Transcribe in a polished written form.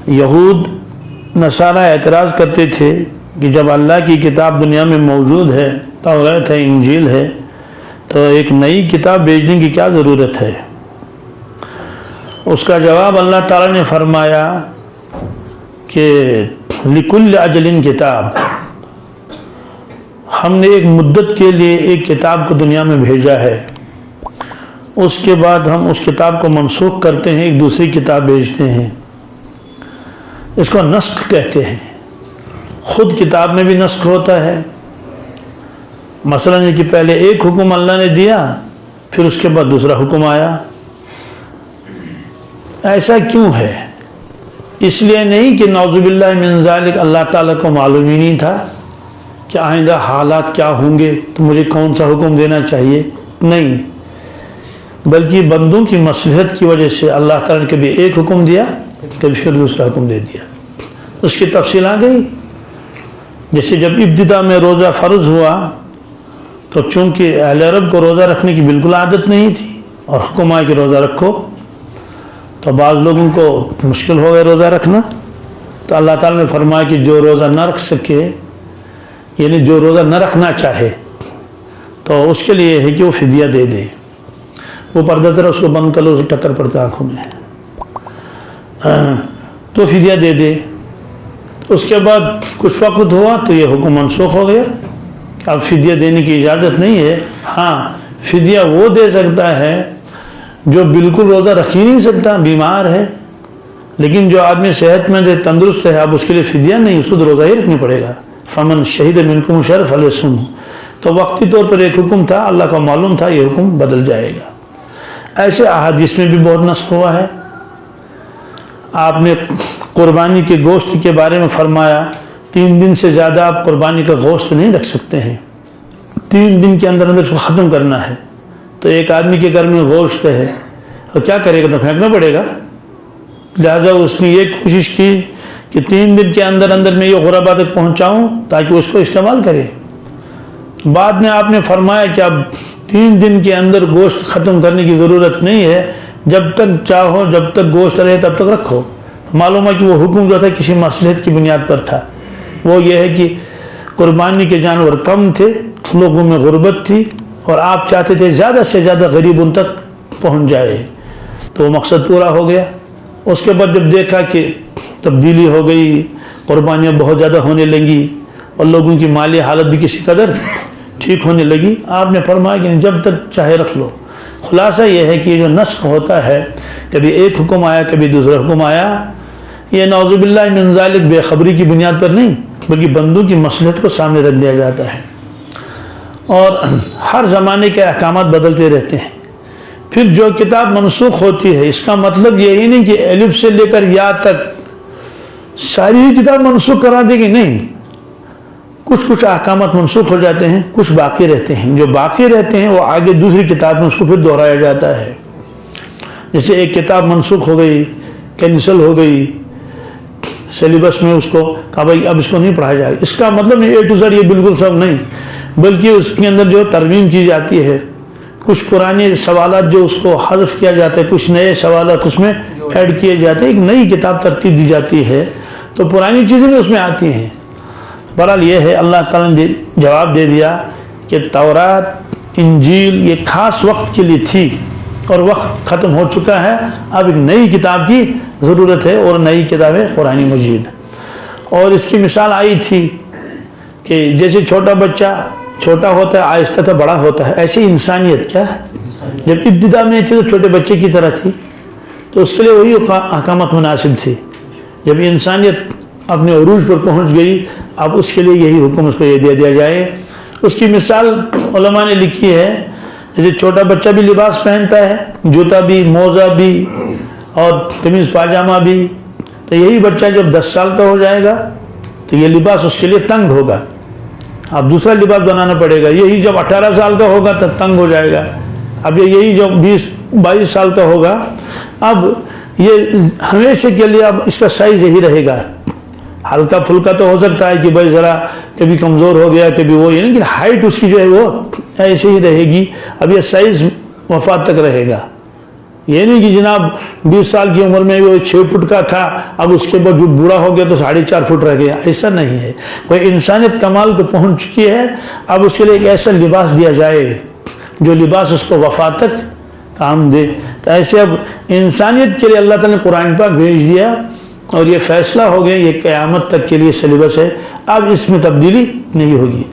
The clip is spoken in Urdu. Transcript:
یہود نصارہ اعتراض کرتے تھے کہ جب اللہ کی کتاب دنیا میں موجود ہے، توریت ہے، انجیل ہے، تو ایک نئی کتاب بھیجنے کی کیا ضرورت ہے؟ اس کا جواب اللہ تعالیٰ نے فرمایا کہ لِكُلِّ اجل کتاب، ہم نے ایک مدت کے لیے ایک کتاب کو دنیا میں بھیجا ہے، اس کے بعد ہم اس کتاب کو منسوخ کرتے ہیں، ایک دوسری کتاب بھیجتے ہیں، اس کو نسخ کہتے ہیں۔ خود کتاب میں بھی نسخ ہوتا ہے، مثلا یہ کہ پہلے ایک حکم اللہ نے دیا، پھر اس کے بعد دوسرا حکم آیا۔ ایسا کیوں ہے؟ اس لیے نہیں کہ نعوذ باللہ من ذالک اللہ تعالیٰ کو معلوم ہی نہیں تھا کہ آئندہ حالات کیا ہوں گے تو مجھے کون سا حکم دینا چاہیے، نہیں، بلکہ بندوں کی مصلحت کی وجہ سے اللہ تعالیٰ نے کبھی ایک حکم دیا، کبھی پھر دوسرا حکم دے دیا۔ اس کی تفصیل آ گئی۔ جیسے جب ابتدا میں روزہ فرض ہوا تو چونکہ اہل عرب کو روزہ رکھنے کی بالکل عادت نہیں تھی اور حکم آیا کہ روزہ رکھو، تو بعض لوگوں کو مشکل ہو گیا روزہ رکھنا، تو اللہ تعالیٰ نے فرمایا کہ جو روزہ نہ رکھ سکے، یعنی جو روزہ نہ رکھنا چاہے، تو اس کے لیے ہے کہ وہ فدیہ دے دے۔ وہ پردہ ذرا اس کو بند کر لو، اسے ٹکر پڑتا آنکھوں میں، تو فدیہ دے دے۔ اس کے بعد کچھ وقت ہوا تو یہ حکم منسوخ ہو گیا، اب فدیہ دینے کی اجازت نہیں ہے۔ ہاں، فدیہ وہ دے سکتا ہے جو بالکل روزہ رکھ ہی نہیں سکتا، بیمار ہے، لیکن جو آدمی صحت مند ہے، تندرست ہے، اب اس کے لیے فدیہ نہیں، اس کو روزہ ہی رکھنا پڑے گا۔ فمن شہید منکم الشہر فلیصمہ، تو وقتی طور پر ایک حکم تھا، اللہ کو معلوم تھا یہ حکم بدل جائے گا۔ ایسے احادیث میں بھی بہت نسخ ہوا ہے۔ آپ نے قربانی کے گوشت کے بارے میں فرمایا 3 دن سے زیادہ آپ قربانی کا گوشت نہیں رکھ سکتے ہیں، 3 دن کے اندر اس کو ختم کرنا ہے۔ تو ایک آدمی کے گھر میں گوشت ہے اور کیا کرے گا؟ تو پھینکنا پڑے گا۔ لہذا اس نے یہ کوشش کی کہ 3 دن کے اندر میں یہ غربا تک پہنچاؤں تاکہ اس کو استعمال کرے۔ بعد میں آپ نے فرمایا کہ اب 3 دن کے اندر گوشت ختم کرنے کی ضرورت نہیں ہے، جب تک چاہو، جب تک گوشت رہے تب تک رکھو۔ معلوم ہے کہ وہ حکم جو تھا کسی مصلحت کی بنیاد پر تھا، وہ یہ ہے کہ قربانی کے جانور کم تھے، لوگوں میں غربت تھی، اور آپ چاہتے تھے زیادہ سے زیادہ غریب ان تک پہنچ جائے، تو وہ مقصد پورا ہو گیا۔ اس کے بعد جب دیکھا کہ تبدیلی ہو گئی، قربانیاں بہت زیادہ ہونے لگی اور لوگوں کی مالی حالت بھی کسی قدر ٹھیک ہونے لگی، آپ نے فرمایا کہ جب تک چاہے رکھ لو۔ خلاصہ یہ ہے کہ جو نسخ ہوتا ہے، کبھی ایک حکم آیا، کبھی دوسرا حکم آیا، یہ نعوذ باللہ من ذالک بے خبری کی بنیاد پر نہیں، بلکہ بندوں کی مصلحت کو سامنے رکھ دیا جاتا ہے۔ اور ہر زمانے کے احکامات بدلتے رہتے ہیں۔ پھر جو کتاب منسوخ ہوتی ہے، اس کا مطلب یہی نہیں کہ الف سے لے کر یا تک ساری ہی کتاب منسوخ کرا دے گی، نہیں، کچھ احکامات منسوخ ہو جاتے ہیں، کچھ باقی رہتے ہیں۔ جو باقی رہتے ہیں وہ آگے دوسری کتاب میں اس کو پھر دہرایا جاتا ہے۔ جیسے ایک کتاب منسوخ ہو گئی، کینسل ہو گئی، سلیبس میں اس کو کہا بھائی اب اس کو نہیں پڑھایا جائے، اس کا مطلب نہیں A to Z یہ بالکل سب نہیں، بلکہ اس کے اندر جو ترمیم کی جاتی ہے، کچھ پرانے سوالات جو اس کو حذف کیا جاتا ہے، کچھ نئے سوالات اس میں ایڈ کیے جاتے ہیں، ایک نئی کتاب ترتیب دی جاتی ہے، تو پرانی چیزیں بھی اس میں آتی ہیں۔ بہرحال یہ ہے، اللہ تعالیٰ نے جواب دے دیا کہ تورات، انجیل یہ خاص وقت کے لیے تھی اور وقت ختم ہو چکا ہے، اب ایک نئی کتاب کی ضرورت ہے، اور نئی کتاب ہے قرآن مجید۔ اور اس کی مثال آئی تھی کہ جیسے چھوٹا بچہ چھوٹا ہوتا ہے، آہستہ آہستہ بڑا ہوتا ہے، ایسی انسانیت کیا ہے، جب ابتدا میں تھی تو چھوٹے بچے کی طرح تھی، تو اس کے لیے وہی احکامات مناسب تھی۔ جب انسانیت اپنے عروج پر پہنچ گئی، اب اس کے لیے یہی حکم اس کو یہ دے دیا جائے۔ اس کی مثال علماء نے لکھی ہے، جیسے چھوٹا بچہ بھی لباس پہنتا ہے، جوتا بھی، موزہ بھی، اور قمیض پاجامہ بھی، تو یہی بچہ جب 10 سال کا ہو جائے گا تو یہ لباس اس کے لیے تنگ ہوگا، اب دوسرا لباس بنانا پڑے گا۔ یہی جب 18 سال کا ہوگا تو تنگ ہو جائے گا، اب یہی جب 20-22 سال کا ہوگا، اب یہ ہمیشہ کے لیے اب اس کا سائز یہی رہے گا۔ ہلکا پھلکا تو ہو سکتا ہے کہ بھائی ذرا کبھی کمزور ہو گیا، کبھی وہ، یعنی کہ ہائٹ اس کی جو ہے وہ ایسے ہی رہے گی، اب یہ سائز وفات تک رہے گا۔ یہ نہیں کہ جناب 20 سال کی عمر میں وہ 6 فٹ کا تھا، اب اس کے بعد جو بوڑھا ہو گیا تو 4.5 فٹ رہ گیا، ایسا نہیں ہے۔ کوئی انسانیت کمال کو پہنچ چکی ہے، اب اس کے لیے ایک ایسا لباس دیا جائے جو لباس اس کو وفات تک کام دے۔ تو ایسے اب انسانیت کے لیے اللہ تعالیٰ نے قرآن پاک بھیج دیا، اور یہ فیصلہ ہو گیا، یہ قیامت تک کے لیے سلیبس ہے، اب اس میں تبدیلی نہیں ہوگی۔